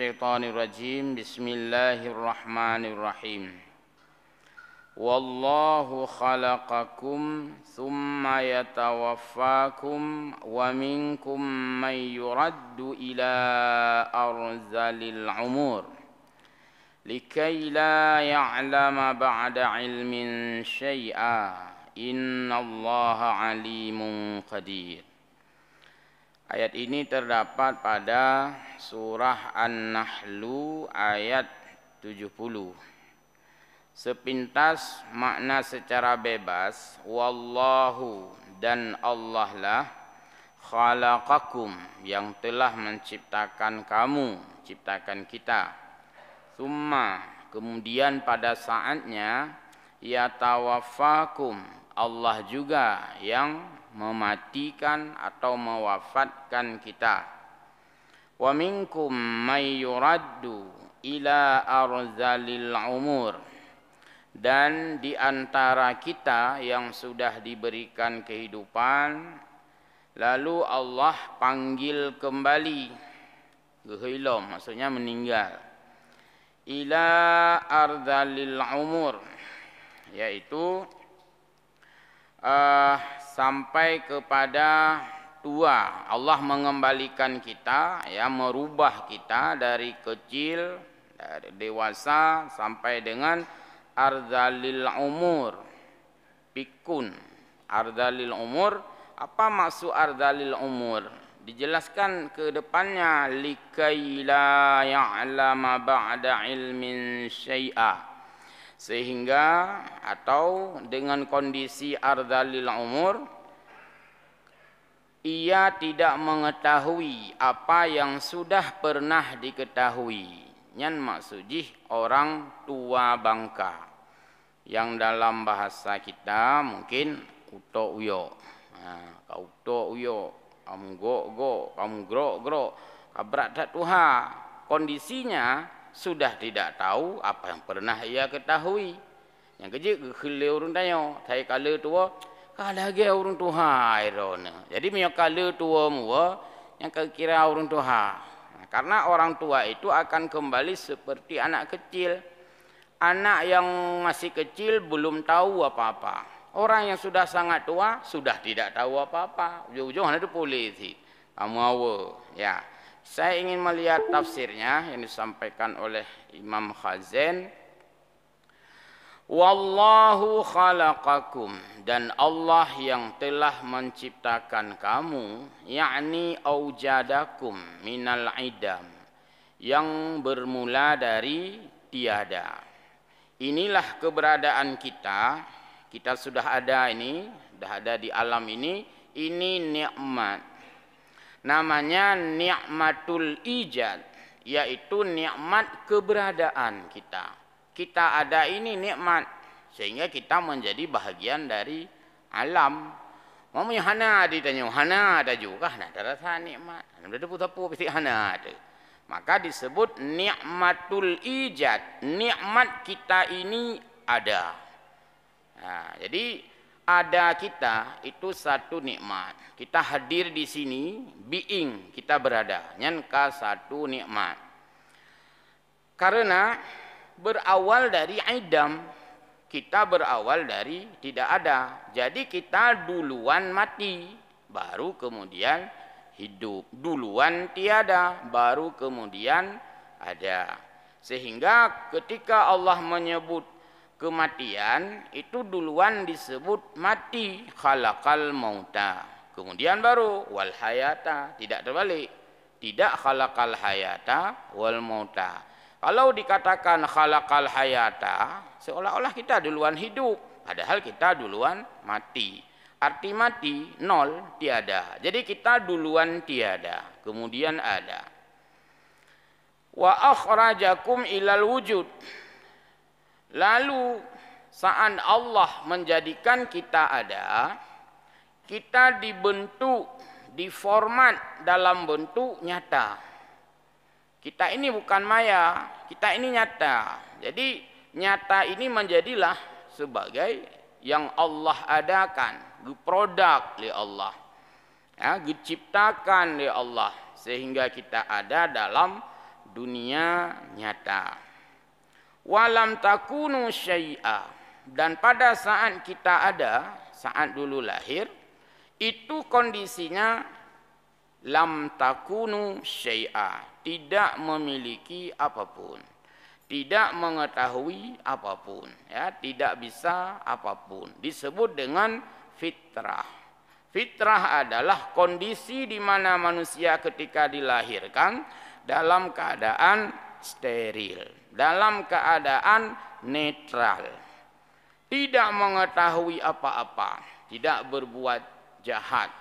minasyaitonirrajim. Bismillahirrahmanirrahim. Wallahu khalaqakum thumma yatawaffakum wa minkum man yuraddu ila arzalil umur likai la ya'lama ba'da ilmin syai'a innallaha alimun qadir. Ayat ini terdapat pada surah An-Nahlu ayat 70. Sepintas makna secara bebas, wallahu, dan Allah lah, khalaqakum, yang telah menciptakan kamu, ciptakan kita. Summa, kemudian pada saatnya, yatawaffakum, Allah juga yang mematikan atau mewafatkan kita. Wa minkum may yuraddu ila arzalil umur, dan di antara kita yang sudah diberikan kehidupan lalu Allah panggil kembali, gehilom maksudnya meninggal, ila arzalil umur, yaitu sampai kepada tua. Allah mengembalikan kita, ya, merubah kita dari kecil, dari dewasa sampai dengan arzalil umur, pikun. Arzalil umur, apa maksud arzalil umur? Dijelaskan ke depannya, likai la ya'lama ba'da ilmin syai'a, sehingga atau dengan kondisi arzalil umur, ia tidak mengetahui apa yang sudah pernah diketahui. Nyan maksudih orang tua bangka, yang dalam bahasa kita mungkin uto uyo. Kau uto uyo, kamu go, kamu gro, kabrak tak tuha. Kondisinya sudah tidak tahu apa yang pernah ia ketahui. Yang kerja kele urun tanya, saya kala tua, kala ge urun tuha irona. Jadi punya kala tua mua yang kira urun tuha. Karena orang tua itu akan kembali seperti anak kecil. Anak yang masih kecil belum tahu apa-apa. Orang yang sudah sangat tua sudah tidak tahu apa-apa. Ujung-ujung ada polisi. Kamu awe, ya. Saya ingin melihat tafsirnya yang disampaikan oleh Imam Khazin. Wallahu khalaqakum, dan Allah yang telah menciptakan kamu, yakni aujadakum minal idam, yang bermula dari tiada. Inilah keberadaan kita. Kita sudah ada ini, sudah ada di alam ini nikmat. Namanya nikmatul ijad, yaitu nikmat keberadaan kita. Kita ada ini nikmat, sehingga kita menjadi bahagian dari alam. Mamanya hana ditanya, hana ada juga, hana ada rasa nikmat. Ada putar-putar pasti hana ada. Maka disebut nikmatul ijad, nikmat kita ini ada. Nah, jadi ada kita itu satu nikmat. Kita hadir di sini, being, kita berada, nyanka satu nikmat. Karena berawal dari idam, kita berawal dari tidak ada. Jadi kita duluan mati, baru kemudian hidup. Duluan tiada, baru kemudian ada. Sehingga ketika Allah menyebut kematian, itu duluan disebut mati, khalaqal mauta. Kemudian baru wal hayata, tidak terbalik. Tidak khalaqal hayata wal mauta. Kalau dikatakan khalaqal hayata, seolah-olah kita duluan hidup, padahal kita duluan mati. Arti mati, nol, tiada. Jadi kita duluan tiada, kemudian ada. Wa akhrajakum ilal wujud. Lalu saat Allah menjadikan kita ada, kita dibentuk, diformat dalam bentuk nyata. Kita ini bukan maya, kita ini nyata. Jadi nyata ini menjadilah sebagai yang Allah adakan, produk oleh Allah, ya, diciptakan oleh Allah, sehingga kita ada dalam dunia nyata. Walam takunu syai'a, dan pada saat kita ada, saat dulu lahir, itu kondisinya lam takunu syai'a, tidak memiliki apapun, tidak mengetahui apapun, ya, tidak bisa apapun. Disebut dengan fitrah. Fitrah adalah kondisi di mana manusia ketika dilahirkan dalam keadaan steril, dalam keadaan netral, tidak mengetahui apa-apa, tidak berbuat jahat.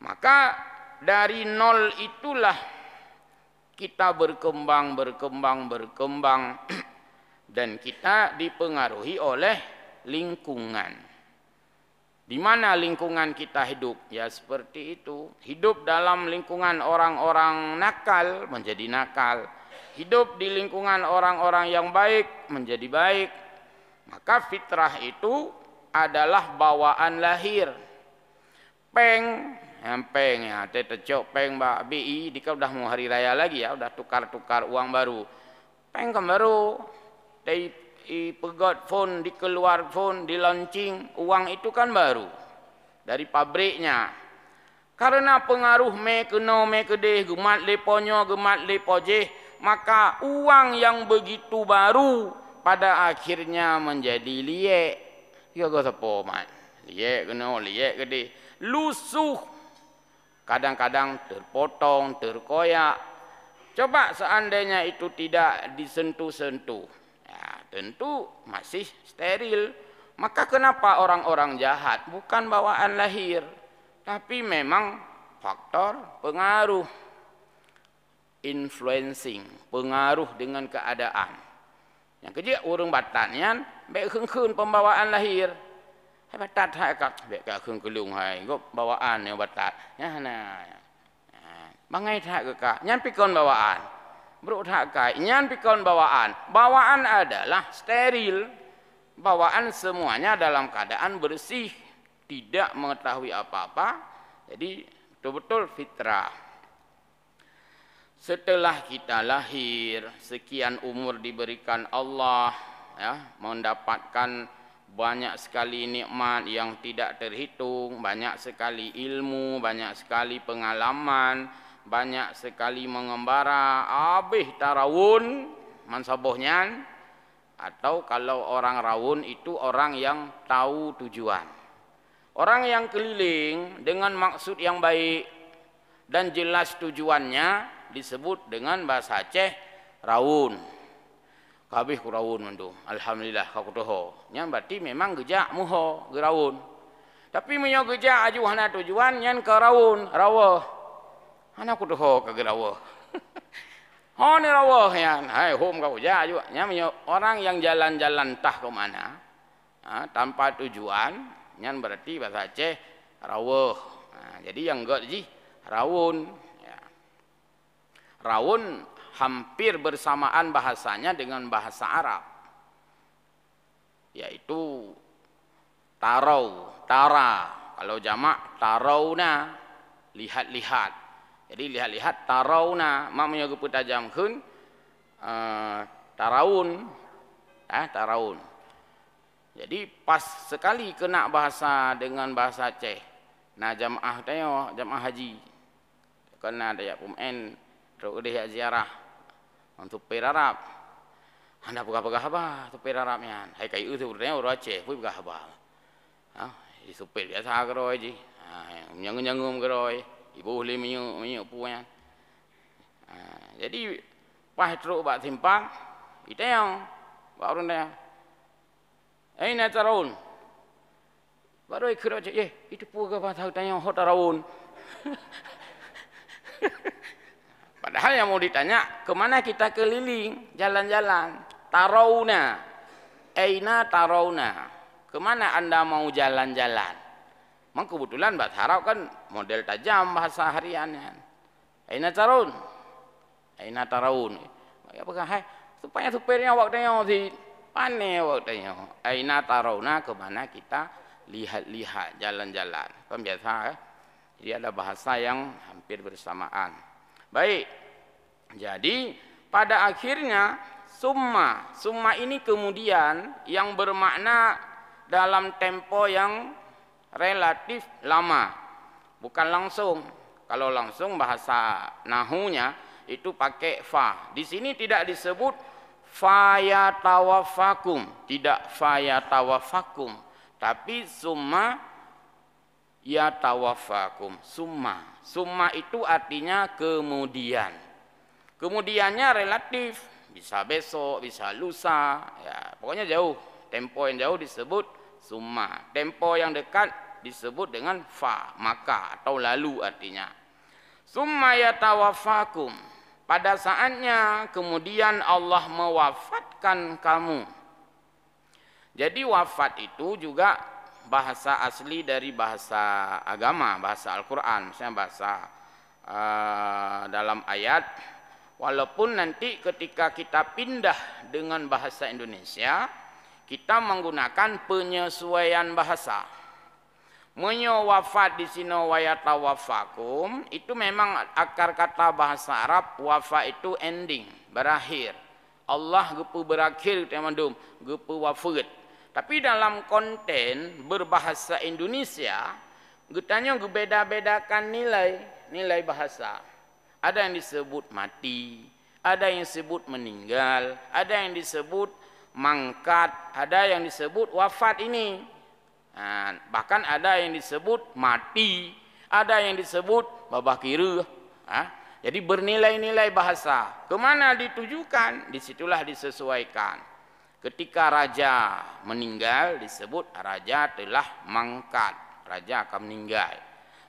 Maka dari nol itulah kita berkembang dan kita dipengaruhi oleh lingkungan. Di mana lingkungan kita hidup? Ya seperti itu. Hidup dalam lingkungan orang-orang nakal menjadi nakal. Hidup di lingkungan orang-orang yang baik menjadi baik. Maka fitrah itu adalah bawaan lahir. Peng ya, tetecok peng mbak BI, dikau udah mau hari raya lagi ya, udah tukar-tukar uang baru. Peng kan baru, pegot phone, dikeluar phone, di launching, uang itu kan baru dari pabriknya. Karena pengaruh me keno me kedeh, gemat leponyo, gemat lepojeh, maka uang yang begitu baru pada akhirnya menjadi liek. Ya kau sepo mat, liek keno, liek kedeh, lusuh. Kadang-kadang terpotong, terkoyak. Coba seandainya itu tidak disentuh-sentuh, ya, tentu masih steril. Maka kenapa orang-orang jahat? Bukan bawaan lahir, tapi memang faktor pengaruh, influencing, pengaruh dengan keadaan. Yang kejia urang batannya, baik keun pembawaan lahir. Hai batat hai kak, baik keun kelung hai, gop bawaan yang batat. Ya nah. Bangai tak kak, nyan pikon bawaan. Bro tak kak, nyan pikon bawaan. Bawaan adalah steril. Bawaan semuanya dalam keadaan bersih, tidak mengetahui apa-apa. Jadi betul-betul fitrah. Setelah kita lahir, sekian umur diberikan Allah, ya, mendapatkan banyak sekali nikmat yang tidak terhitung, banyak sekali ilmu, banyak sekali pengalaman, banyak sekali mengembara, abih tarawun mansabohnya. Atau kalau orang rawun itu orang yang tahu tujuan, orang yang keliling dengan maksud yang baik dan jelas tujuannya, disebut dengan bahasa Aceh rawun. Kabeh ku rawun mandu, alhamdulillah kau kudoho. Nya berarti memang gejak muho gerawun. Tapi menyo gejak ajuhana tujuan nyan ke rawun, rawuh. Ana kudoho ke gerawuh. Oh ni rawuh yan, hai hom kau ja juga. Nya menyo orang yang jalan-jalan tah ke mana, tanpa tujuan, nyan berarti bahasa Aceh rawuh. Jadi yang enggak ji rawun. Ya. Rawun hampir bersamaan bahasanya dengan bahasa Arab, yaitu tarau, tara. Kalau jamak tarauna, lihat-lihat. Jadi lihat-lihat tarauna, mak menyogu putajamkeun taraun, taraun. Jadi pas sekali kena bahasa dengan bahasa Aceh. Nah jamaah tayo, jamaah haji. Kena daya pumen, terus dia ziarah untuk perarab. Anda pegah-pegah apa tu perarabnya? Hai kayu tu berdaya orang Aceh, pun pegah apa? Supir biasa keroi ji. Nyangum-nyangum keroi. Ibu boleh menyuk punya. Jadi pas teruk bak simpang, itu yang bak orang dia. Nak taraun. Baru ikut aja. Itu pun ke bahasa tanya hot taraun. Padahal yang mau ditanya, kemana kita keliling, jalan-jalan. Tarauna. Aina tarauna. Kemana anda mau jalan-jalan? Memang kebetulan bahasa Arab kan model tajam bahasa hariannya. Aina taraun. Aina taraun. Apakah hai supaya supirnya waktunya di pane waktunya. Aina tarauna, kemana kita lihat-lihat jalan-jalan. Kan biasa. Jadi ada bahasa yang hampir bersamaan. Baik. Jadi pada akhirnya summa ini kemudian yang bermakna dalam tempo yang relatif lama, bukan langsung. Kalau langsung bahasa nahunya itu pakai fa. Di sini tidak disebut fayatawafakum, tidak fayatawafakum, tapi summa yatawafakum. Summa itu artinya kemudian. Kemudiannya relatif, bisa besok, bisa lusa, ya pokoknya jauh. Tempo yang jauh disebut summa. Tempo yang dekat disebut dengan fa, maka atau lalu artinya. Summa yatawafakum. Pada saatnya kemudian Allah mewafatkan kamu. Jadi wafat itu juga bahasa asli dari bahasa agama, bahasa Al-Quran. Misalnya bahasa dalam ayat, walaupun nanti ketika kita pindah dengan bahasa Indonesia, kita menggunakan penyesuaian bahasa. Wafat di sini wayatawafakum itu memang akar kata bahasa Arab. Wafa itu ending, berakhir. Allah gepu berakhir temandum, gepu wafat. Tapi dalam konten berbahasa Indonesia, getanya beda-bedakan nilai bahasa. Ada yang disebut mati, ada yang disebut meninggal, ada yang disebut mangkat, ada yang disebut wafat ini. Nah, bahkan ada yang disebut mati, ada yang disebut babah kira. Jadi bernilai-nilai bahasa. Kemana ditujukan? Disitulah disesuaikan. Ketika raja meninggal disebut raja telah mangkat, raja akan meninggal.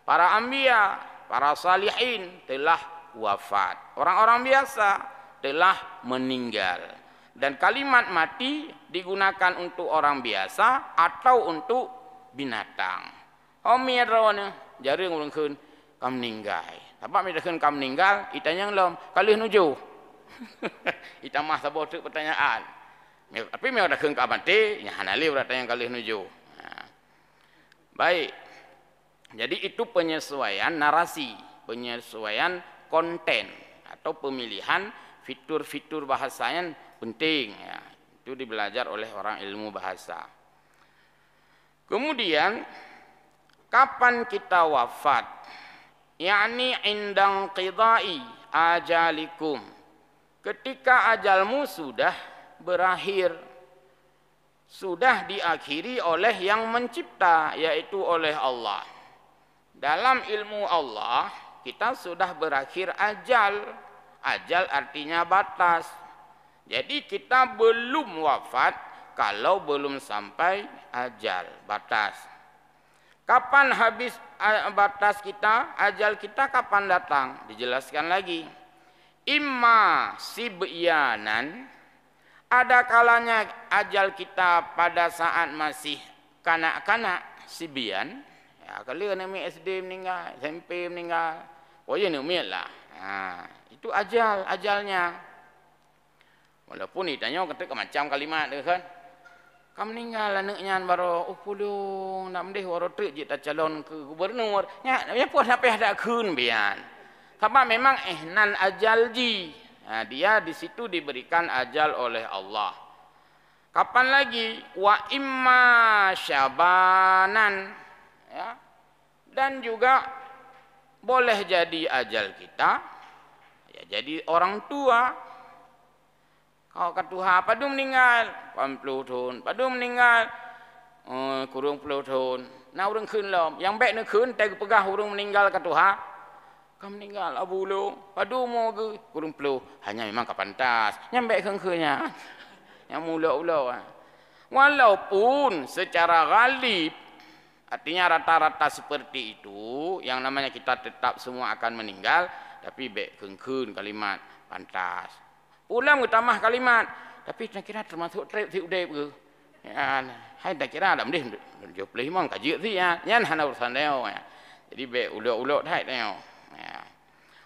Para anbiya, para salihin telah wafat. Orang-orang biasa telah meninggal. Dan kalimat mati digunakan untuk orang biasa atau untuk binatang. Homirone jari ngurung keun kam meninggal. Apa midakkeun kam meninggal? Itanya ngelom kalih nuju. Ita mah sabot pertanyaan. Tapi me ada keun ka mati, nya hanali urang tanya kalih nuju. Nah. Baik. Jadi itu penyesuaian narasi, penyesuaian konten atau pemilihan fitur-fitur bahasanya penting ya. Itu dibelajar oleh orang ilmu bahasa. Kemudian kapan kita wafat? Yakni indang qidai ajalikum. Ketika ajalmu sudah berakhir, sudah diakhiri oleh yang mencipta, yaitu oleh Allah. Dalam ilmu Allah kita sudah berakhir ajal. Ajal artinya batas. Jadi kita belum wafat kalau belum sampai ajal, batas. Kapan habis batas kita, ajal kita kapan datang? Dijelaskan lagi. Imma sibyanan, ada kalanya ajal kita pada saat masih kanak-kanak, sibyan. Ya, kalau ni SD meninggal, SMP meninggal, oh ya ni lah. Nah, itu ajalnya. Walaupun ditanya ketika macam kalimat dia kan. Kamu meninggal anaknya baru pulung nak mendeh baru terjit calon ke gubernur. Ya pun sampai ada kun bian. Sebab memang ihnan ajal ji. Nah, dia di situ diberikan ajal oleh Allah. Kapan lagi? Wa imma syabanan. Ya. Dan juga boleh jadi ajal kita ya jadi orang tua. Kau katuha padu meninggal 80 tahun, padu meninggal kurung 10 tahun. Nah urang keun lom, yang baik nak keun teh pegah urang meninggal katuha. Kau meninggal abu lu, padu mo ge kurung 10, hanya memang kapantas. Yang baik keun-keunnya. Yang mula-ula. Walaupun secara ghalib artinya rata-rata seperti itu, yang namanya kita tetap semua akan meninggal, tapi baik keun-keun kalimat pantas. Ulang utamah kalimat, tapi nak kira termasuk trip si udep ke? Ya, hai tak kira ada mendih jauh pelih mang kaji si ya, nyan hana urusan dia. Jadi be ulok-ulok dah dia.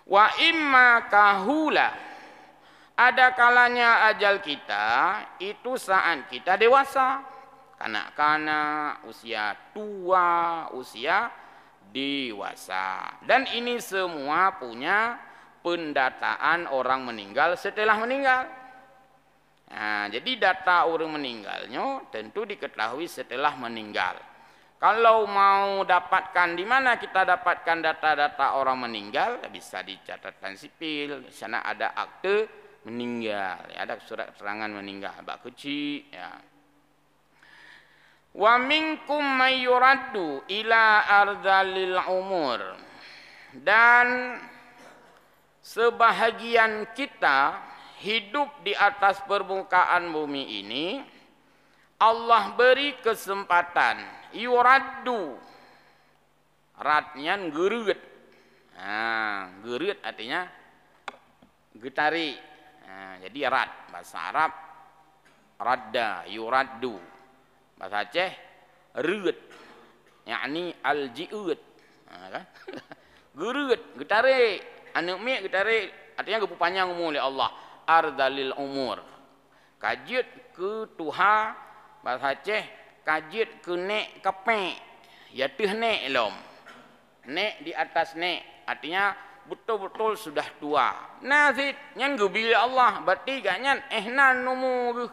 Wa imma kahula, ada kalanya ajal kita itu saat kita dewasa, kanak-kanak, usia tua, usia dewasa, dan ini semua punya pendataan orang meninggal setelah meninggal. Jadi data orang meninggalnya tentu diketahui setelah meninggal. Kalau mau dapatkan di mana kita dapatkan data-data orang meninggal, bisa di catatan sipil. Di sana ada akte meninggal, ya, ada surat keterangan meninggal, bak kecil, ya. Wa minkum may yuraddu ila ardalil umur. Dan sebahagian kita hidup di atas permukaan bumi ini, Allah beri kesempatan yuraddu, radnya gerut. Gerut artinya getari. Jadi rad, bahasa Arab radda, yuraddu. Bahasa Aceh reut, yakni al-ji'ud. Kan? Gerut, getari. Anu mi getari artinya gepu panjang umur oleh Allah. Ardalil umur. Kajit ke tuha, bahasa Aceh kajit ke nek kepek. Ya teh nek lom. Nek di atas nek, artinya betul-betul sudah tua. Nazid nyan gebi Allah, berarti ganyan ehnan numu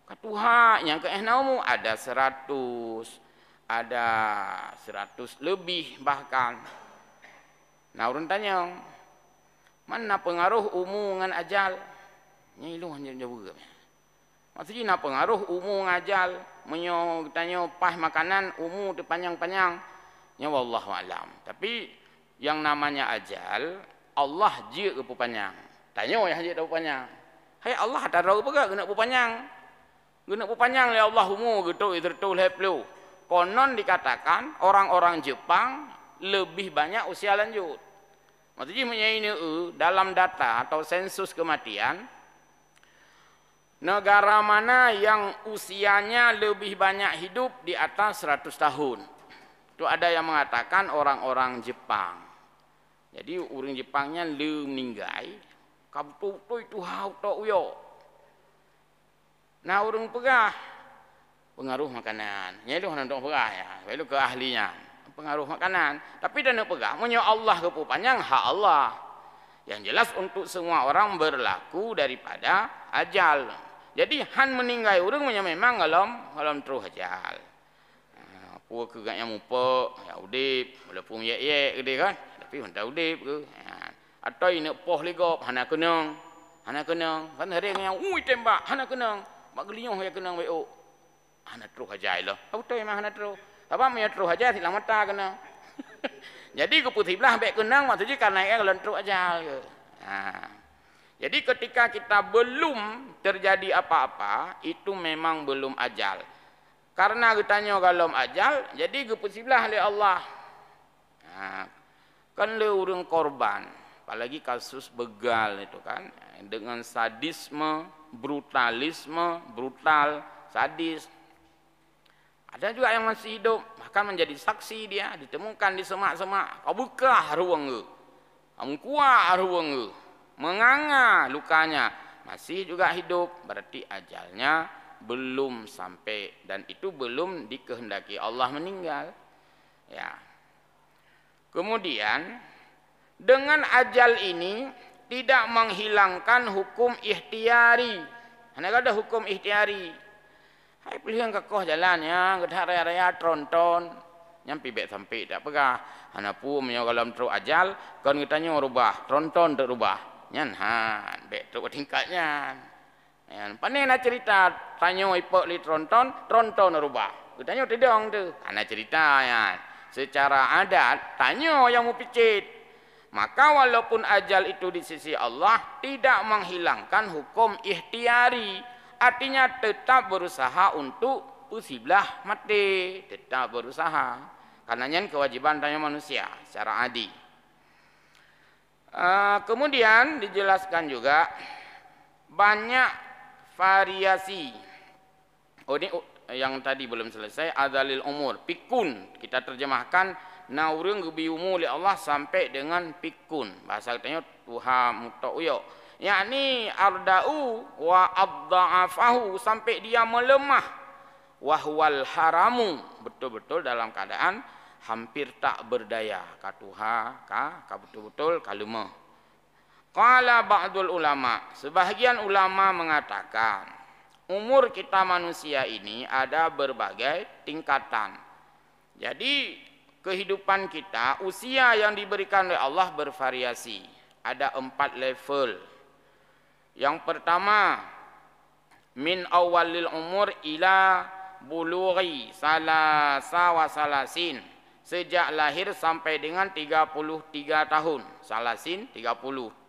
katuha yang ke ehnamu ada 100, ada 100 lebih bahkan. Nah, urang tanya, mana pengaruh umur dengan ajal? Nya ilu hanya jawab. Maksudnya pengaruh umur dengan ajal? Menyo tanya pas makanan umur terpanjang-panjang. Nya wallahu alam. Tapi yang namanya ajal, Allah je ke panjang. Tanya yang je tahu panjang. Hai Allah tak tahu apa kena panjang. Kena panjang le Allah umur gitu itu heplu. Konon dikatakan orang-orang Jepang lebih banyak usia lanjut. Maksudnya ini dalam data atau sensus kematian, negara mana yang usianya lebih banyak hidup di atas 100 tahun. Itu ada yang mengatakan orang-orang Jepang. Jadi orang Jepangnya meninggal, kabtu itu hau to uyo. Nah orang pegah pengaruh makanan. Nya itu hendak pegah ya, itu ke ahlinya. Pengaruh makanan. Tapi dan pegah menyo Allah ke panjang hak Allah. Yang jelas untuk semua orang berlaku daripada ajal. Jadi han meninggal orang memang dalam terus ajal. Puak kegaknya mupo, ya udip, walaupun ye gede kan, tapi hendak udip ke. Atau ini poh ligop, hana kenang, kan hari yang tembak, hana kenang, mak gelinyong ya kenang weo, hana terus ajal lah. Apa tu memang hana terus? Apa punya terus aja silang mata kena. Jadi keputih belah baik kenang maksudnya karena yang lentruk aja. Jadi ketika kita belum terjadi apa-apa, itu memang belum ajal. Karena kitanya kalau ajal, jadi keputih belah oleh Allah. Kan le orang korban, apalagi kasus begal itu kan, dengan sadisme, brutalisme, brutal, sadis. Ada juga yang masih hidup, bahkan menjadi saksi dia, ditemukan di semak-semak. Kau buka ruang ke, kamu kuat ruang ke, menganga lukanya, masih juga hidup, berarti ajalnya belum sampai dan itu belum dikehendaki Allah meninggal. Ya. Kemudian dengan ajal ini tidak menghilangkan hukum ikhtiari. Hanya ada hukum ikhtiari. Hai pilihan kekoh jalan ya, gedak raya-raya tronton, nyampi bek sampai tak pegah. Hana pu menyo dalam teruk ajal, kon kitanya rubah, tronton tak rubah. Nyan han, bek teruk tingkatnya. Yan, pandai nak cerita, tanya ipok li tronton rubah. Kitanya tidong tu, hana cerita ya. Secara adat, tanya yang mau picit. Maka walaupun ajal itu di sisi Allah tidak menghilangkan hukum ikhtiari. Artinya tetap berusaha untuk usiblah mati, tetap berusaha. Karena yang kewajiban tanya manusia secara adil. Kemudian dijelaskan juga banyak variasi. Oh ini yang tadi belum selesai, adzalil umur, pikun. Kita terjemahkan naurung gebi umur oleh Allah sampai dengan pikun. Bahasa katanya tuha mutauyo. Yakni arda'u wa adda'afahu sampai dia melemah. Wahwal haramu, betul-betul dalam keadaan hampir tak berdaya. Katuha ka betul-betul kalumah. Qala ba'dul ulama, sebahagian ulama mengatakan umur kita manusia ini ada berbagai tingkatan. Jadi kehidupan kita, usia yang diberikan oleh Allah bervariasi. Ada 4 level. Yang pertama, min awalil umur ila bulughi salasa wa salasin. Sejak lahir sampai dengan 33 tahun. Salasin 30.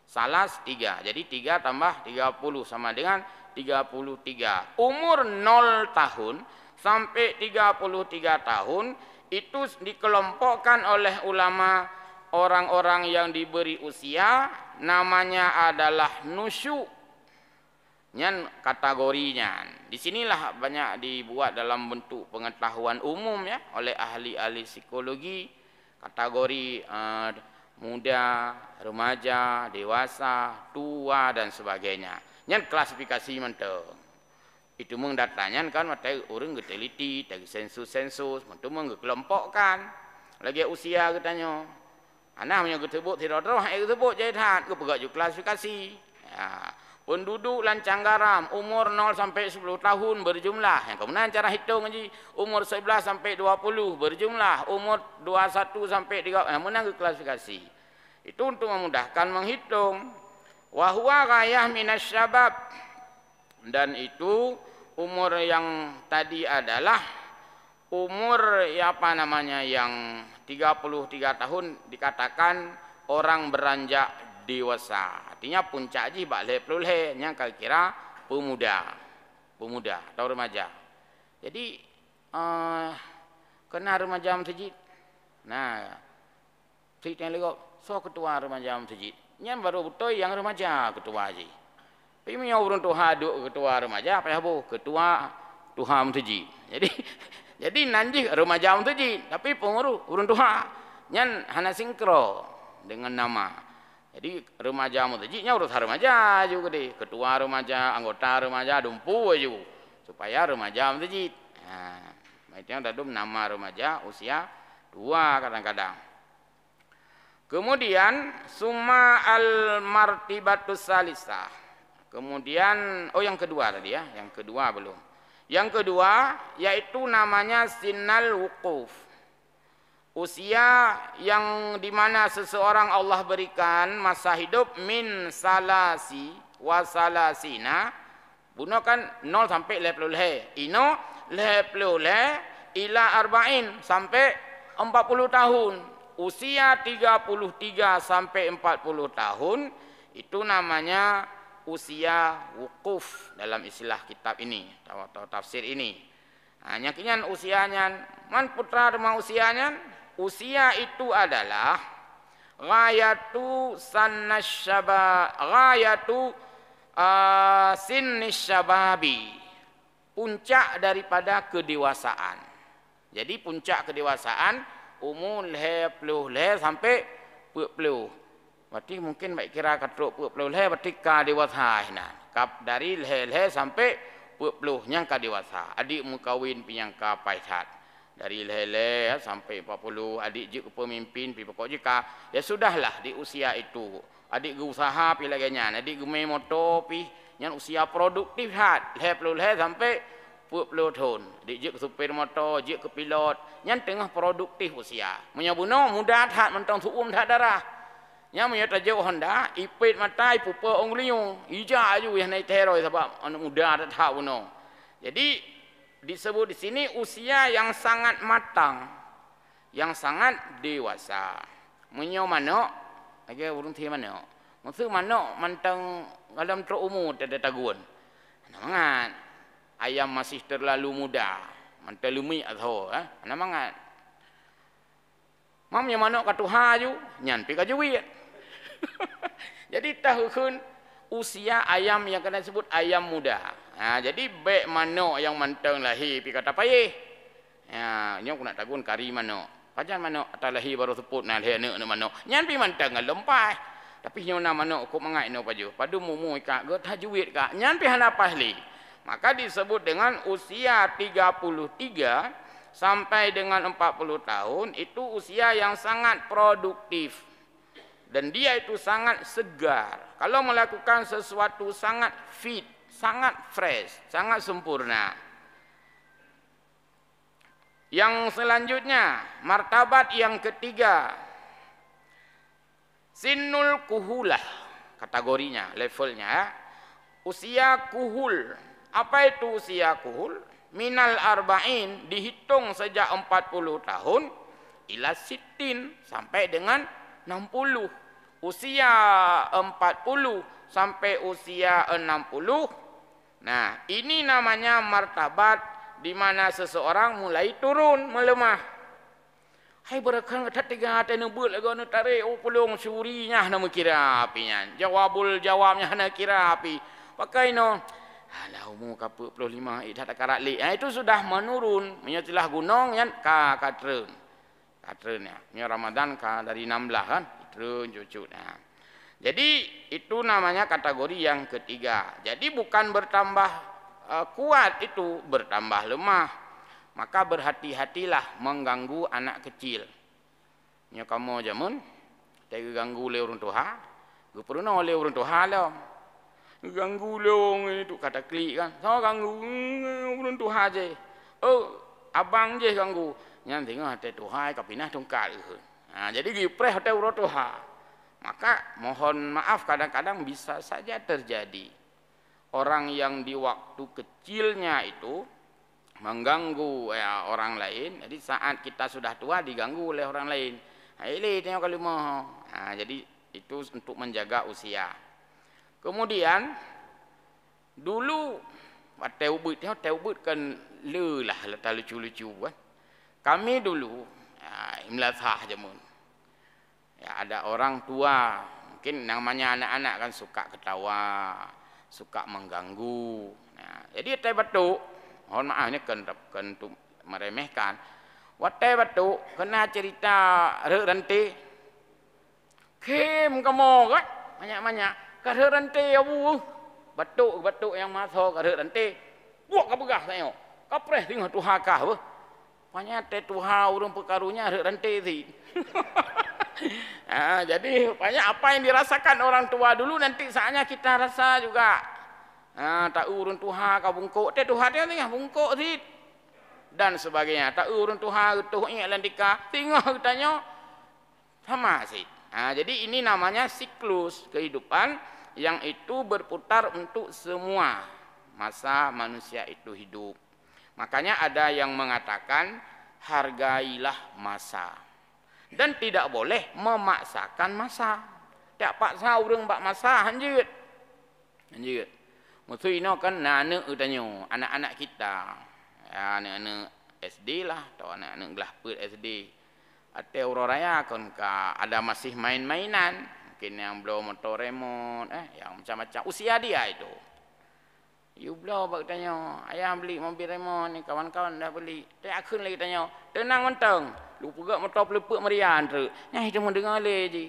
Salas 3. Jadi 3 tambah 30 sama dengan 33. Umur 0 tahun sampai 33 tahun itu dikelompokkan oleh ulama orang-orang yang diberi usia namanya adalah nusyu. Nyan kategorinya. Disinilah banyak dibuat dalam bentuk pengetahuan umum ya oleh ahli-ahli psikologi. Kategori muda, remaja, dewasa, tua dan sebagainya. Nyan klasifikasi menteng. Itu mendatanya kan matai orang geteliti, dari sensus-sensus, itu mengkelompokkan. Lagi usia katanya. Anak punya ketebuk tidak roh, ketebuk jadi hat, kepegak juga klasifikasi. Ya. Penduduk lancang garam umur 0 sampai 10 tahun berjumlah. Yang kemudian cara hitung aja umur 11 sampai 20 berjumlah, umur 21 sampai 30. Yang kemudian klasifikasi. Itu untuk memudahkan menghitung. Wa huwa ghayah minasyabab. Dan itu umur yang tadi adalah umur apa namanya yang 33 tahun dikatakan orang beranjak dewasa. Artinya puncak ji bak lepulhe yang kira pemuda atau remaja. Jadi kena remaja masjid. Nah, cerita yang legok so ketua remaja masjid. Yang baru betul yang remaja ketua ji. Tapi punya urun tuha duk ketua remaja apa ya bu? Ketua tuha masjid. Jadi nanti remaja masjid, tapi pengurus urun tuha nyan hana sinkro dengan nama. Jadi remaja masjidnya urus remaja juga deh. Ketua remaja, anggota remaja dumpu aja supaya remaja masjid. Nah, itu yang tadi nama remaja usia 2 kadang-kadang. Kemudian summa al martibatus salisah. Kemudian, yang kedua tadi ya, yang kedua belum. Yang kedua, yaitu namanya sinnal wuquf. Usia yang dimana seseorang Allah berikan masa hidup min salasi wa salasina. Buno kan 0 sampai 50. Ino 50 ila arba'in sampai 40 tahun. Usia 33 sampai 40 tahun itu namanya usia wukuf dalam istilah kitab ini atau tafsir ini. Nah, nyakian usianya man putra rumah usianya usia itu adalah ghayatu sinnisyababi, puncak daripada kedewasaan. Jadi puncak kedewasaan umur 50 sampai 40. Berarti mungkin baik kira katruk 40 berarti ka dewasa nah. Kap dari leh sampai 40 yang ka dewasa. Adik mukawin pinyangka paisat. Dari leh sampai 40 adik je pemimpin pi pokok jika ya sudahlah di usia itu. Adik usaha pi laganya, adik gemai motor pi yang usia produktif hat 50 sampai 40 tahun. Adik je supir motor, je ke pilot, yang tengah produktif usia. Menyabuno muda hat mentang suum tak darah. Yang menyata jauh Honda, ipit matai pupa ongliu, ija aju yang naik teroi sebab anak muda ada tahu no. Jadi disebut di sini usia yang sangat matang, yang sangat dewasa. Menyo mano, agak urung ti mano. Maksud mano mantang dalam terumur ada taguan. Namangan ayam masih terlalu muda, mantel lumi atau namangan. Mam yang mano katuha aju, nyan pi kajuit. Jadi tahun usia ayam yang kena sebut ayam muda. Nah, jadi baik mano yang manteng lahir pi kata payeh. Ya, nyo nak tagun kari mano. Pajan mano atau lahir baru sebut nah lahir ne mano. Nyan pi manteng lempah. Tapi nyo na mano ko mangai no paju. Padu mumu ka get hajuit ka. Nyan pi hana pahli. Maka disebut dengan usia 33 sampai dengan 40 tahun itu usia yang sangat produktif. Dan dia itu sangat segar. Kalau melakukan sesuatu sangat fit, sangat fresh, sangat sempurna. Yang selanjutnya, martabat yang ketiga, Sinnul kuhulah, kategorinya, levelnya. Usia kuhul. Apa itu usia kuhul? Minal arba'in, dihitung sejak 40 tahun, ila sittin, sampai dengan 60. Usia 40 sampai usia 60. Nah, ini namanya martabat di mana seseorang mulai turun, melemah. Hai berakang kata tiga hati nebut lagi nak tarik pelung syurinya nama kira apinya. Jawabnya nak kira api. Pakai no. Alah umur kapuk 25 dah tak karat lik. Itu sudah menurun. Menyatilah gunung yang katren. Katrennya. Ini Ramadan dari 16 kan. Katren cucu. Nah. Jadi itu namanya kategori yang ketiga. Jadi bukan bertambah kuat itu, bertambah lemah. Maka berhati-hatilah mengganggu anak kecil. Nya kamu jamun, tak ganggu oleh orang tua. Gue pernah oleh orang tua lah. Ganggu long itu kata klik kan. So ganggu orang tua aja. Oh, abang je ganggu. Nya tengok hati tua kapinah tungkal. Nah, jadi gipreh hati orang tua. Maka mohon maaf kadang-kadang bisa saja terjadi. Orang yang di waktu kecilnya itu mengganggu orang lain. Jadi saat kita sudah tua diganggu oleh orang lain. Ini tengok kalau mau. Nah, jadi itu untuk menjaga usia. Kemudian dulu teubut kan lelah letak lucu-lucu kan. Kami dulu imlatah jamun. Ya, ada orang tua, mungkin namanya anak-anak kan suka ketawa, suka mengganggu. Nah, jadi teh batu. Mohon maaf ini kan untuk meremehkan. Watai batu kena cerita renti. Kim kamu kan banyak-banyak. Kada renti abu. Batu yang masuk kada renti. Buat kabegah tengok. Kapreh tengok tuha kah apa? Banyak teh tuha urang pekarunya renti sih. Nah, jadi banyak apa yang dirasakan orang tua dulu nanti saatnya kita rasa juga. Tak urun tuha kau bungkuk, teh tuha dia tengah bungkuk sih dan sebagainya. Tak urun tuha tuh ingat landika, tengok tanya sama sih. Nah, jadi ini namanya siklus kehidupan yang itu berputar untuk semua masa manusia itu hidup. Makanya ada yang mengatakan hargailah masa dan tidak boleh memaksakan masa. Tak paksa urang bak masa anjir. Maksud ini kan anak-anak kita, ya, anak-anak SD lah atau anak-anak kelas SD. Atau orang raya kan ada masih main-mainan, mungkin yang belum motor remote, yang macam-macam usia dia itu. You belum bak tanya, ayah beli mobil remote ni kawan-kawan dah beli. Tak akan lagi tanya, tenang mentang, lu pegak motor pelepuk meriah tu. Nah itu mendengar le je.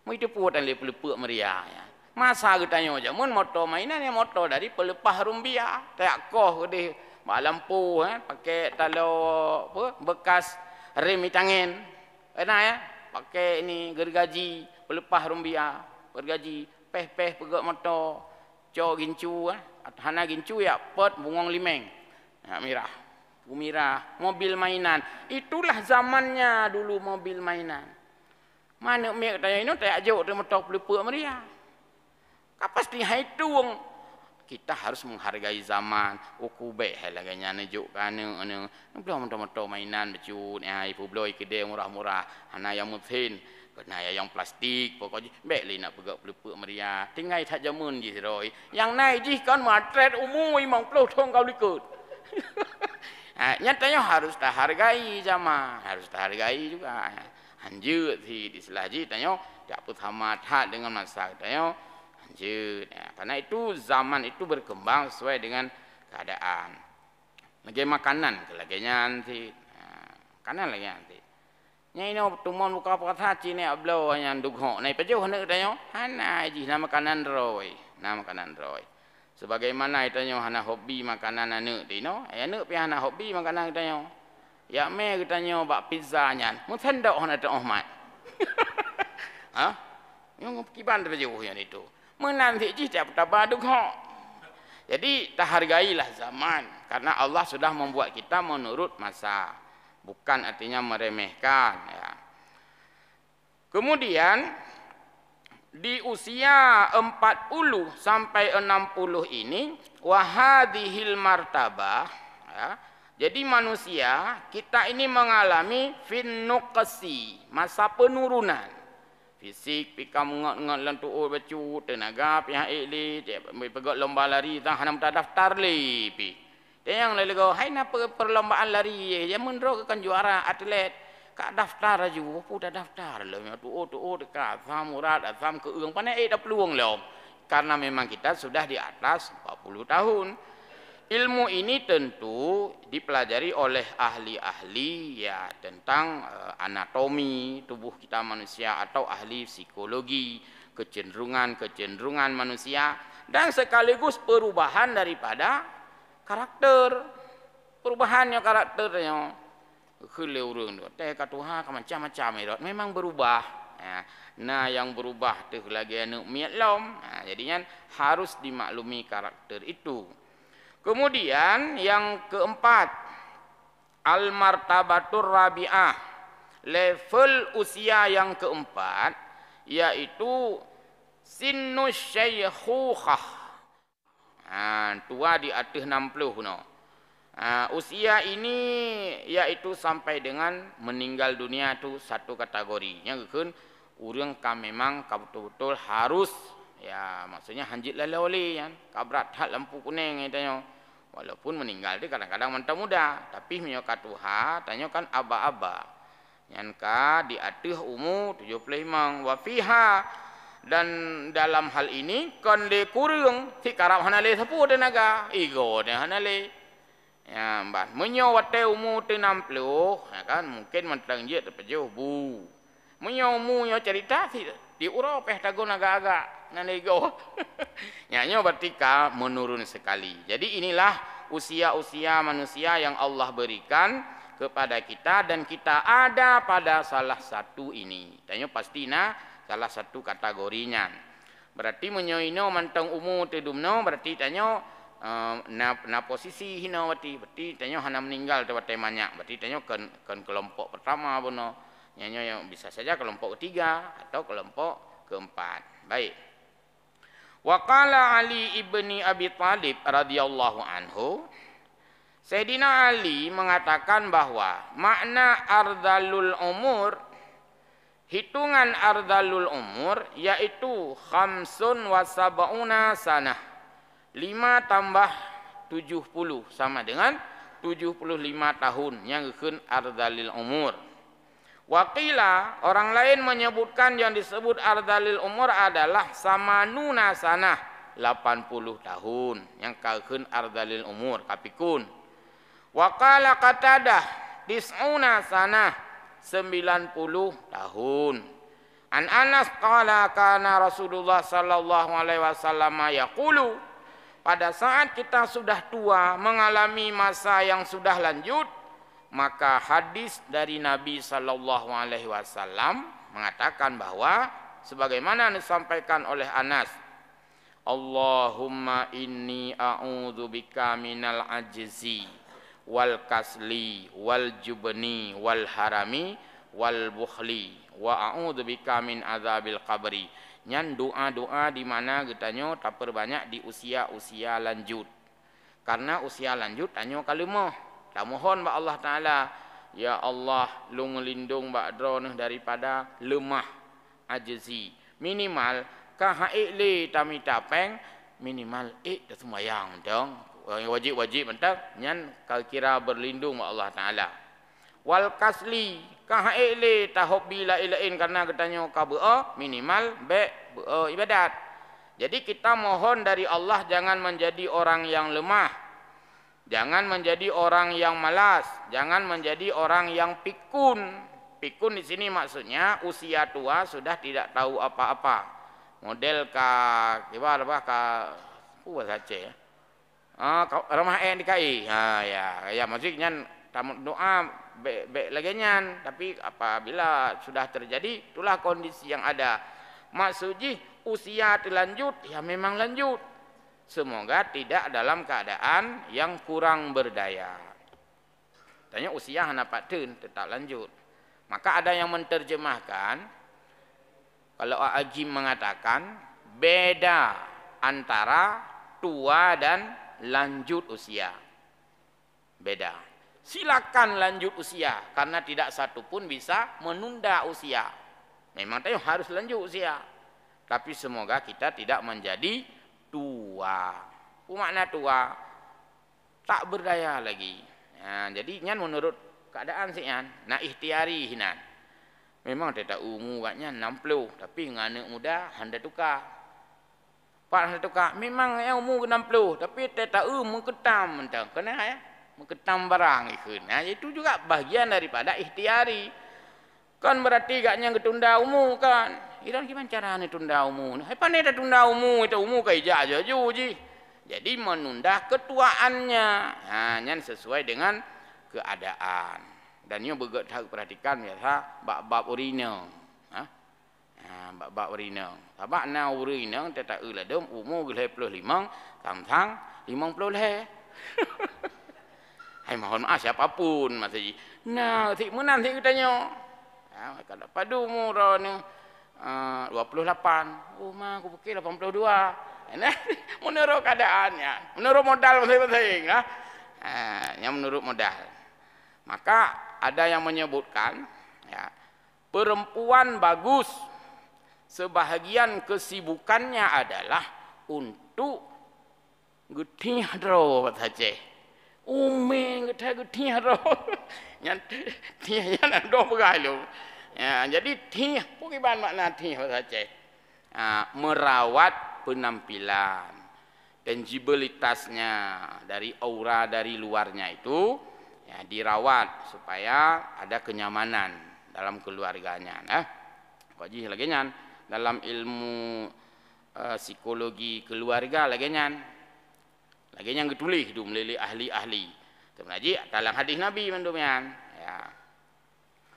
Mau itu puatan le pelepuk meriah ya. Masa kita tanya aja, mun motor mainan yang motor dari pelepah rumbia, tak koh deh, lampu, pakai talo apa, bekas rem angin, enak ya, pakai ini gergaji, pelepah rumbia, gergaji, peh pegak motor, cok gincu, hana gincu ya, pot bungong limeng, ya, mirah, mobil mainan, itulah zamannya dulu mobil mainan. Mana mek tanya ini tak jauh dari motor pelepah meriah. Pasti itu kita harus menghargai zaman. Ukubeh laganya nejukkan anu belum motor mainan becut ya ibu bloi kedai murah-murah hana yang muthin kena yang plastik pokoknya baik li nak pegak pelepuk meriah tinggal tak jamun je roi yang naik ji kan matret umum 50 tong kau likut. Nyatanya harus tak hargai zaman, harus tak hargai juga. Anjut si istilah ji tanya tak pun sama tak dengan masa tanya. Ya, karena itu zaman itu berkembang sesuai dengan keadaan. Lagi makanan, laginya nanti, makanan lagi nanti. Nya ini tumun buka apa saci ni ablo yang dugho. Nai pejuh hendak tanya, hana ji nama makanan roy, nama makanan roy. Sebagaimana itanya hana hobi makanan anak dino, anak pi hana hobi makanan itanya. Ya me itanya bak pizza nya, mun sendak hana tu Ahmad. Yang kiban terjauh yang itu. Menanti je tiap tabaduk hok. Jadi tak hargailah zaman karena Allah sudah membuat kita menurut masa. Bukan artinya meremehkan ya. Kemudian di usia 40 sampai 60 ini wahadihil martabah ya. Jadi manusia kita ini mengalami finnuqsi, masa penurunan. Fisik pika mengat-ngat lantu bacu tenaga pihak ikli pegot lomba lari tang hanam tak daftar li pi. Dia yang lele go hai napa perlombaan lari ya mendro kan juara atlet kak daftar aja pu dah daftar lo tu dekat sam murad sam keung panai dah peluang lo. Karena memang kita sudah di atas 40 tahun. Ilmu ini tentu dipelajari oleh ahli-ahli ya tentang anatomi tubuh kita manusia atau ahli psikologi, kecenderungan manusia dan sekaligus perubahan daripada karakter. Perubahannya karakternya. Khuleu urang tu. Teh katuha macam-macam itu memang berubah. Ya. Nah, yang berubah tu lagi anu miat lom. Nah, jadinya harus dimaklumi karakter itu. Kemudian yang keempat, al-martabatur rabi'ah, level usia yang keempat, yaitu sinnus syaykhukhah. Tua di atas 60 no. Usia ini yaitu sampai dengan meninggal dunia itu satu kategori. Yang kan urang ka memang ka betul-betul harus ya maksudnya hanjit laloli kan kabrat hak lampu kuning katanya walaupun meninggal dia kadang-kadang mentah muda tapi menyokat Tuhan tanya kan aba-aba yang ka di atas umur 75 wa fiha dan dalam hal ini kan le kurang si karab hanale sapu tenaga ego dia hanale ya mbah menyowate umur 60 ya kan mungkin mentang je terpejuh bu menyomu yo cerita di Eropa tagon agak-agak nanego. Nyanyo berarti menurun sekali. Jadi inilah usia-usia manusia yang Allah berikan kepada kita dan kita ada pada salah satu ini. Tanyo pastina salah satu kategorinya. Berarti menyoino mantang umur tedumno berarti tanyo na posisi hinawati berarti tanyo hana meninggal tewat temanya. Berarti tanyo kan kelompok pertama bono. Nyanyo yang bisa saja kelompok ketiga atau kelompok keempat. Baik. Waqala Ali ibni Abi Thalib radhiyallahu anhu, Sayyidina Ali mengatakan bahwa makna ardalul umur, hitungan ardalul umur yaitu khamsun wa sab'una sanah. 5 tambah 70 sama dengan 75 tahun yang keun ardalil umur. Waqila orang lain menyebutkan yang disebut ardalil umur adalah samanuna sanah 80 tahun yang kakeun ardalil umur kapikun. Waqala Qatadah tis'una sanah 90 tahun. An Anas qala kana Rasulullah sallallahu alaihi wasallam yaqulu pada saat kita sudah tua mengalami masa yang sudah lanjut maka hadis dari Nabi sallallahu alaihi wasallam mengatakan bahwa sebagaimana disampaikan oleh Anas, Allahumma inni a'udzubika minal ajzi wal kasli wal jubni wal harami wal bukhli wa a'udzubika min azabil qabri. Nyan doa-doa di mana getanyo tak perbanyak di usia-usia lanjut. Karena usia lanjut tanyo kalimah tak mohon ba Allah Ta'ala, ya Allah lu ngelindung ba droneh daripada lemah ajzi. Minimal kahaile tami tapeng minimal dah sembahyang dong. Wajib-wajib mentak nyan kira berlindung ba Allah Ta'ala. Wal kasli kahaile tahobbi la ilain karena katanya ka be'a minimal be'a ibadat. Jadi kita mohon dari Allah jangan menjadi orang yang lemah. Jangan menjadi orang yang malas, jangan menjadi orang yang pikun. Pikun di sini maksudnya usia tua sudah tidak tahu apa-apa. Model gimana bahasa Aceh ya. Rumah dikai. Ya maksudnya tamu doa be lagi nyan, tapi apabila sudah terjadi itulah kondisi yang ada. Maksudnya usia terlanjut, ya memang lanjut. Semoga tidak dalam keadaan yang kurang berdaya. Tanya usia hana patun tetap lanjut. Maka ada yang menterjemahkan, kalau Agim mengatakan beda antara tua dan lanjut usia. Beda. Silakan lanjut usia karena tidak satu pun bisa menunda usia. Memang tahu harus lanjut usia. Tapi semoga kita tidak menjadi tua. Makna tua tak berdaya lagi. Nah, jadi nyan menurut keadaan sih nyan, nak ikhtiari hinan. Memang tidak umur katnya 60, tapi nganak muda handa tukar. Pak handa tukar, memang yang umur 60, tapi tidak mengketam mentang. Kena ya, mengketam barang ikut. Nah, itu juga bagian daripada ikhtiari. Kan berarti gaknya ketunda umur kan. Iran gimana caranya tunda umur? Hai pandai dah tunda umur, itu umur kai aja ji. Jadi menunda ketuaannya. Nah, nyan sesuai dengan keadaan. Dan ini begitu perhatikan biasa bab-bab urina. Bab-bab urina. Sebab na urina tetap uladum umur 25 sampai 50 leh. Hai mohon maaf siapapun maksudnya. Nah, si menang si katanya. Kalau padu umur ni 28. Oh mah aku fikir 82. Nah, menurut keadaannya, menurut modal masing-masing, yang menurut modal. Maka ada yang menyebutkan, ya, perempuan bagus, sebahagian kesibukannya adalah untuk getih ro saja. Umeng getih ro, yang dia yang do begalu. Ya, jadi tih, bukan makna tih saja. Merawat penampilan, tangibilitasnya dari aura dari luarnya itu ya, dirawat supaya ada kenyamanan dalam keluarganya. Kok ji lagi nyan dalam ilmu psikologi keluarga lagi nyan getulih hidup melili ahli-ahli. Sebenarnya dalam hadis Nabi mendumian ya.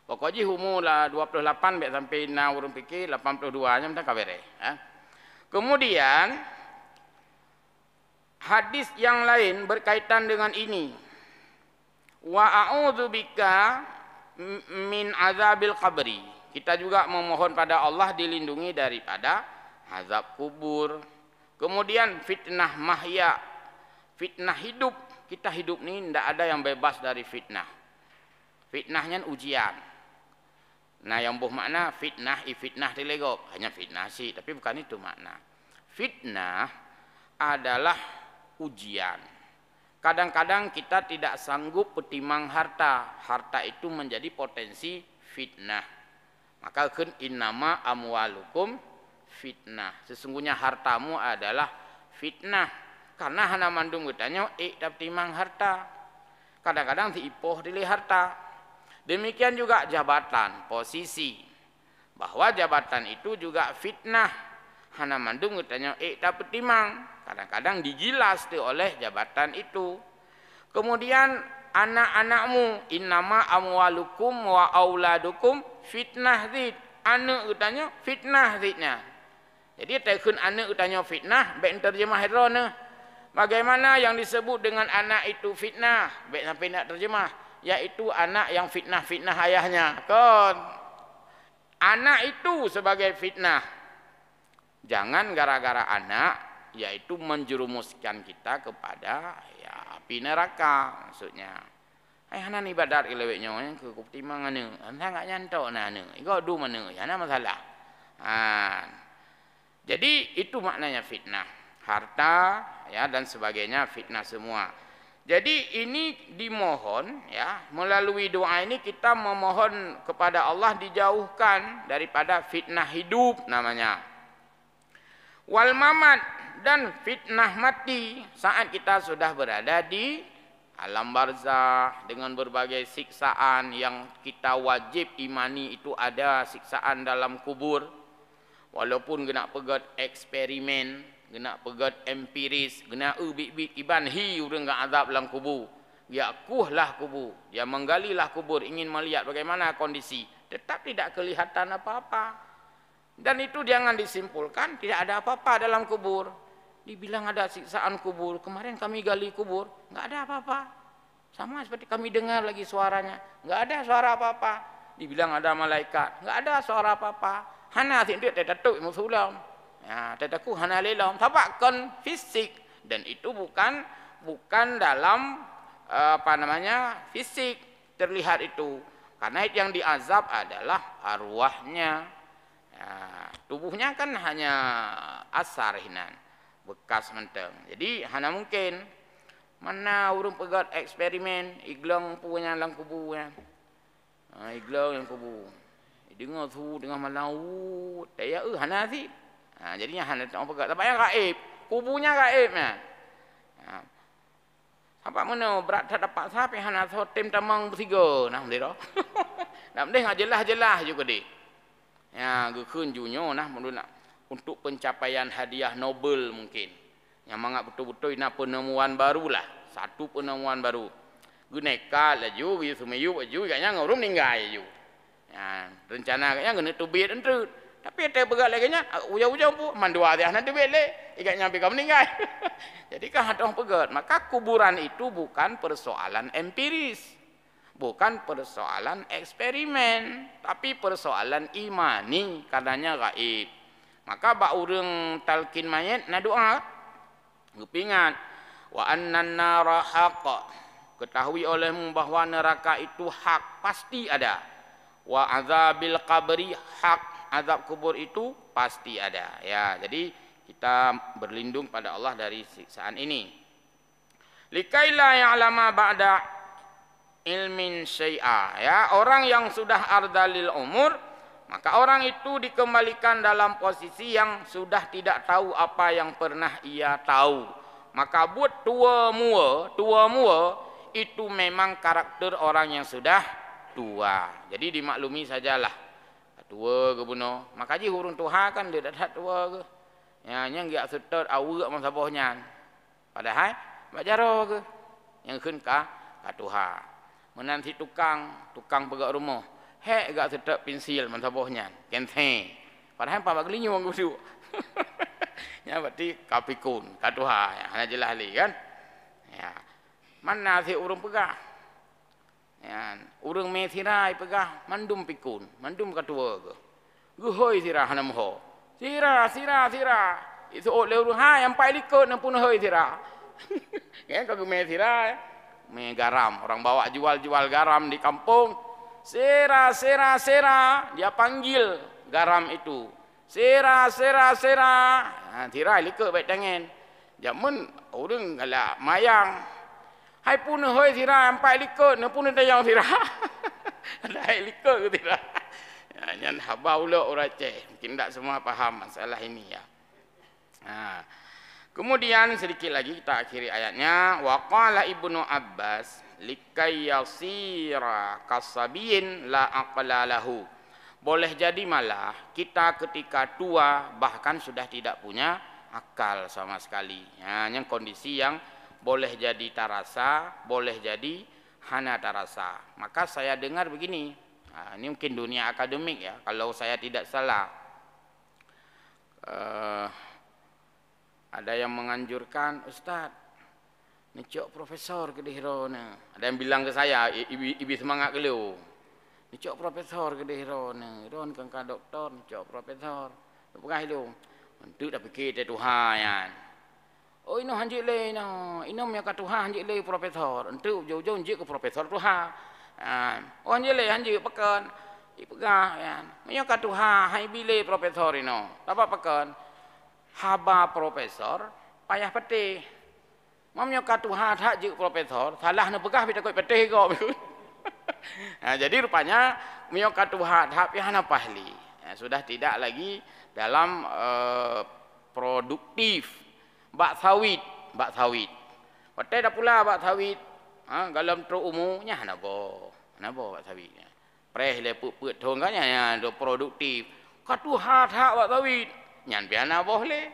Pokoknya umur lah 28 sampai na urung fikir 82 nya mentang kabere. Kemudian hadis yang lain berkaitan dengan ini. Wa a'udzubika min azabil qabri. Kita juga memohon pada Allah dilindungi daripada azab kubur. Kemudian fitnah mahya, fitnah hidup. Kita hidup ni tidak ada yang bebas dari fitnah. Fitnahnya ujian. Nah, yang buh makna fitnah, fitnah dilegop. Hanya fitnah sih, tapi bukan itu makna. Fitnah adalah ujian. Kadang-kadang kita tidak sanggup petimang harta. Harta itu menjadi potensi fitnah. Maka kun innama amwalukum fitnah. Sesungguhnya hartamu adalah fitnah. Karena hana mandung bertanya, dapat timang harta. Kadang-kadang diipoh dili harta. Demikian juga jabatan, posisi. Bahwa jabatan itu juga fitnah. Hana mandung bertanya, dapat timang. Kadang-kadang digilas oleh jabatan itu. Kemudian anak-anakmu, innama amwalukum wa auladukum fitnah zid. Anak bertanya, fitnah zidnya. Jadi tekun anak bertanya fitnah, baik terjemah hidrona. Bagaimana yang disebut dengan anak itu fitnah? Baik sampai nak terjemah. Yaitu anak yang fitnah-fitnah ayahnya. Kan? Anak itu sebagai fitnah. Jangan gara-gara anak, yaitu menjerumuskan kita kepada ya, api neraka. Maksudnya. Hana ni badar ileweknya yang ke kuptimang ane. Anda enggak nyantok na ane. Iko du mana? Ya na masalah. Jadi itu maknanya fitnah. Harta ya dan sebagainya fitnah semua. Jadi ini dimohon ya, melalui doa ini kita memohon kepada Allah dijauhkan daripada fitnah hidup namanya. Wal mamat dan fitnah mati saat kita sudah berada di alam barzah dengan berbagai siksaan yang kita wajib imani itu ada siksaan dalam kubur. Walaupun kena pegat eksperimen, kena pegat empiris, kena ubik-ubik iban hi urang gak azab dalam kubur. Dia kuhlah kubur, dia menggalilah kubur ingin melihat bagaimana kondisi, tetap tidak kelihatan apa-apa. Dan itu jangan disimpulkan tidak ada apa-apa dalam kubur. Dibilang ada siksaan kubur, kemarin kami gali kubur, nggak ada apa-apa. Sama seperti kami dengar lagi suaranya, nggak ada suara apa-apa. Dibilang ada malaikat, nggak ada suara apa-apa. Hana tidak tedatuk musulam. Ya, tedaku hana lelam. Tapakan fisik, dan itu bukan dalam fisik terlihat itu. Karena yang diazab adalah arwahnya. Ya, tubuhnya kan hanya asar hinan, bekas menteng. Jadi hana mungkin mana urung pegat eksperimen iglang punya lang kubu ya. Iglang yang kubu. Dengar tu dengan malau, daya hana si. Jadinya hana tak pegat. Tapi yang gaib, kubunya gaib ya. Apa mana berat tak dapat sampai hana tim tamang bertiga nah dia dah. Nak mending jelas-jelas juga deh. Ya, gekun junyo nah menurut untuk pencapaian hadiah Nobel mungkin. Yang mangak betul-betul ina penemuan barulah, satu penemuan baru. Guneka laju wi sumeyu aju kayaknya ngorum ninggai ju. Ya, rencana kayaknya guna tubit entut. Tapi te begal laganya uja-uja pu mandua dia nanti bele, ikat nyampe kau meninggal. Jadi kan hadong pegat, maka kuburan itu bukan persoalan empiris. Bukan persoalan eksperimen, tapi persoalan imani karenanya gaib. Maka bak urang talqin mayat na doa. Ngupingat wa annan nara haqq. Ketahui olehmu bahwa neraka itu hak, pasti ada. Wa azabil qabri hak, azab kubur itu pasti ada. Ya, jadi kita berlindung pada Allah dari siksaan ini. Likaila ya'lama ba'da ilmin syai'a, ya, orang yang sudah ardalil umur, maka orang itu dikembalikan dalam posisi yang sudah tidak tahu apa yang pernah ia tahu. Maka buat tua mua itu memang karakter orang yang sudah tua. Jadi dimaklumi sajalah. Tua ke buno, maka ji hurung tuha kan dia dah tua ke. Ya, yang giak setot awak masabohnya. Padahal bajaro ke yang keun ka tuha. Menanti tukang pegak rumah. Hek gak sedap pensil mantabohnya. Kenteng. Padahal apa gelinyo wang gudu. Ya berarti kapikun, katuha ya, hana jelas li kan. Ya. Mana si urang pegah. Ya, urang me sirai pegah mandum pikun, mandum katua ke. Guhoi sirah hana moho. Sirah. Itu oleh urang ha yang pai likut na pun hoi sirah. Ya kau me sirai. Me garam, orang bawa jual garam di kampung. Sera, dia panggil garam itu. Sera. Nah, tirai likut baik tangan. Jamun orang galak mayang. Hai pun hoi sira ampai likut, ne pun tayang sira. Hai likut ke tidak? Ya, nyan haba ulo orang Aceh. Mungkin tak semua faham masalah ini ya. Nah, kemudian sedikit lagi kita akhiri ayatnya. Wa qala Ibnu Abbas likay yasira kasabiyin la aqla lahu. Boleh jadi malah kita ketika tua bahkan sudah tidak punya akal sama sekali. Ya, yang kondisi yang boleh jadi tarasa, boleh jadi hana tarasa. Maka saya dengar begini. Nah, ini mungkin dunia akademik ya, kalau saya tidak salah. Ada yang menganjurkan, Ustaz, nicok profesor ke dihirona. Ada yang bilang ke saya, ibi semangat ke lu. Nicok profesor ke dihirona. Ron kan doktor, nicok profesor. Bukan lu. Untuk dah fikir dia Tuhan ya. Oh ino hanjik le ino. Ino punya Tuhan hanjik le profesor. Untuk jauh-jauh hanjik ke profesor Tuhan. Oh hanjik le hanjik pekan. Ipegah ya. Punya Tuhan hai bile profesor ino. Apa pekan? Haba profesor payah petih. Mamnya Tuhan hak je profesor, salah ne pegah kita koi petih kok. Nah, jadi rupanya punya Tuhan hak pihak pahli. Ya, sudah tidak lagi dalam produktif. Bak sawit. Patai dah pula bak sawit. Dalam tru umunya nabo bak sawitnya. Preh le put thong kan ya produktif. Tuhan hak bak sawit. Nyan piana boleh.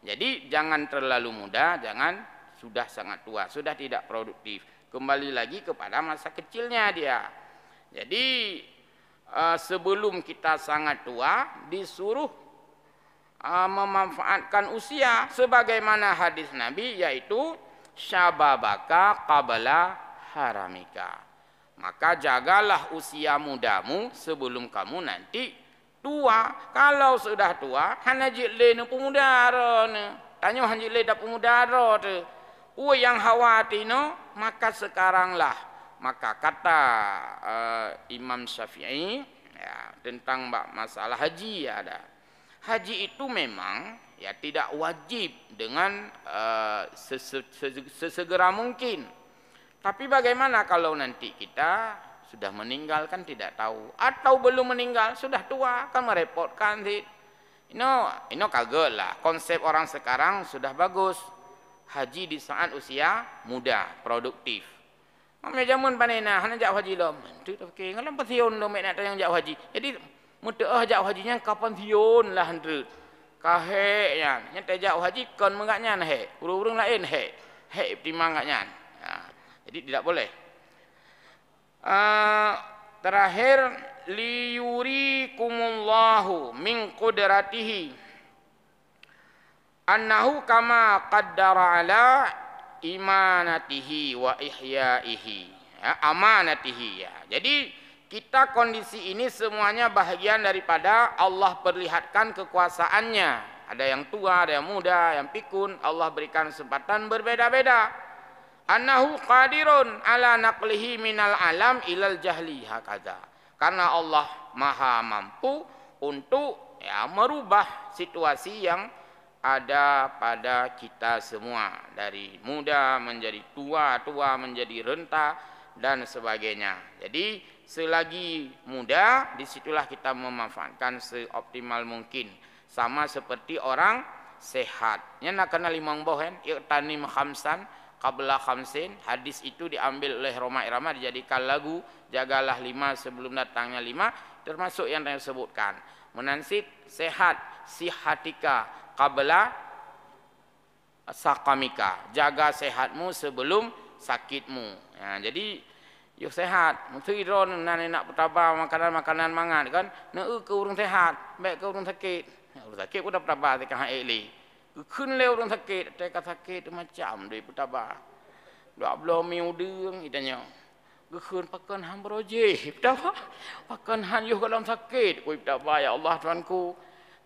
Jadi jangan terlalu muda, jangan sudah sangat tua, sudah tidak produktif. Kembali lagi kepada masa kecilnya dia. Jadi sebelum kita sangat tua disuruh memanfaatkan usia sebagaimana hadis Nabi, yaitu syababaka qabla haramika. Maka jagalah usia mudamu sebelum kamu nanti tua. Kalau sudah tua, hanya jile nu pemudara ne. Tanya hanya jile dak pemudara tu. Yang khawatir no, maka sekaranglah. Maka kata Imam Syafi'i ya, tentang masalah haji ada. Haji itu memang ya tidak wajib dengan sesegera mungkin. Tapi bagaimana kalau nanti kita sudah meninggal kan tidak tahu, atau belum meninggal sudah tua kan merepotkan sih. Ini kagak lah. Konsep orang sekarang sudah bagus. Haji di saat usia muda, produktif. Mami jamun panena, hana jak haji lom. Tu tak fikir ngalam pensiun lom nak tayang jak haji. Jadi mudah jak hajinya kapan sion lah hentre. Kahe nya, nya tajak haji kon mengaknya he. Urung-urung lain he. He timang ngaknya. Jadi tidak boleh. Terakhir, liyurikumullahu min qudratihi annahu kama qaddara ala imanatihi wa ihyaihi. Ya, amanatihi ya. Jadi kita kondisi ini semuanya bahagian daripada Allah perlihatkan kekuasaannya. Ada yang tua, ada yang muda, yang pikun. Allah berikan kesempatan berbeda-beda. Annahu qadirun ala naqlihi minal alam ilal jahli hakadha. Karena Allah maha mampu untuk ya, merubah situasi yang ada pada kita semua. Dari muda menjadi tua, tua menjadi renta dan sebagainya. Jadi selagi muda, disitulah kita memanfaatkan seoptimal mungkin. Sama seperti orang sehat. Nya nak kenal limang bohen, iqtanim khamsan qabla khamsin. Hadis itu diambil oleh Roma Irama, dijadikan lagu. Jagalah 5 sebelum datangnya 5, termasuk yang saya sebutkan. Menansit sehat, sihatika qabla sakamika. Jaga sehatmu sebelum sakitmu. Ya, jadi yuk sehat. Mesti ron nak bertabah makanan-makanan mangan kan. Nak ke urang sehat, baik ke urang sakit. Urang sakit pun dah bertabah tekan haili. Kun le orang sakit, teka sakit macam dia bertabah. Dua belah miudeng itanya. Kun pakan ham beroje, bertabah. Pakan han yo dalam sakit, koi bertabah ya Allah Tuanku.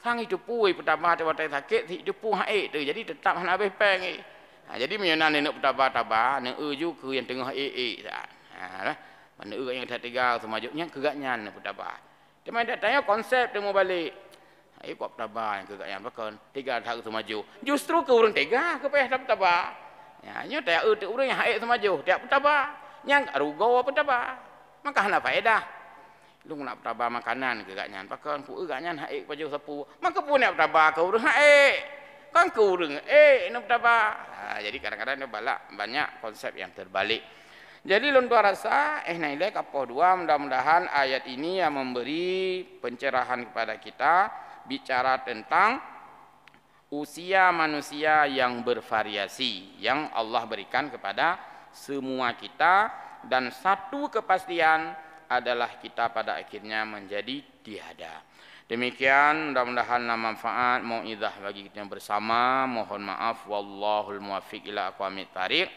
Sang itu pui bertabah te watai sakit, itu pu hae tu. Jadi tetap han habis peng. Jadi menyana nak bertabah-tabah, nak ju ke yang tengah tak. Mana yang dah tinggal semajuknya kegaknya nak bertabah. Cuma dia tanya konsep dia mau balik. Kok bertabah yang kegaknya bahkan tiga tahun semaju. Justru ke orang tiga ke payah tak bertabah. Ya, nya tak orang yang haid semaju, tak bertabah. Yang rugo bertabah. Maka hana faedah. Lu nak bertabah makanan kegaknya bahkan ku kegaknya haid baju sapu. Maka pun nak bertabah ke orang haid. Kan ke orang nak bertabah. Jadi kadang-kadang dia balak banyak konsep yang terbalik. Jadi luntua rasa nilai kapal dua, mudah-mudahan ayat ini yang memberi pencerahan kepada kita. Bicara tentang usia manusia yang bervariasi yang Allah berikan kepada semua kita, dan satu kepastian adalah kita pada akhirnya menjadi tiada. Demikian, mudah-mudahan manfaat mauizah bagi kita bersama. Mohon maaf, wallahul muwaffiq ila aqwamit thariq.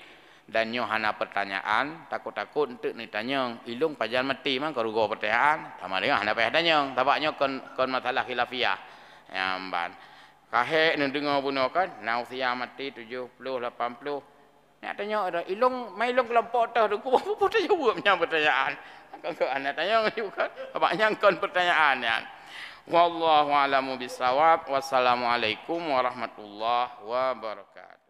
Dan nyohana pertanyaan, takut-takut untuk ditanya ilung pajan mati mang karugo pertanyaan. Sama dengan hana payah tanya, tabaknya kon masalah khilafiyah. Ya amban. Kahe nu dengar buno kan, na usia mati 70 80. Nak tanya ada ilung mai ilung kelompok tah ku apa tanya buatnya pertanyaan. Kan ke anak tanya juga, tabaknya kon pertanyaan ya. Wallahu a'lamu bissawab. Wassalamualaikum warahmatullahi wabarakatuh.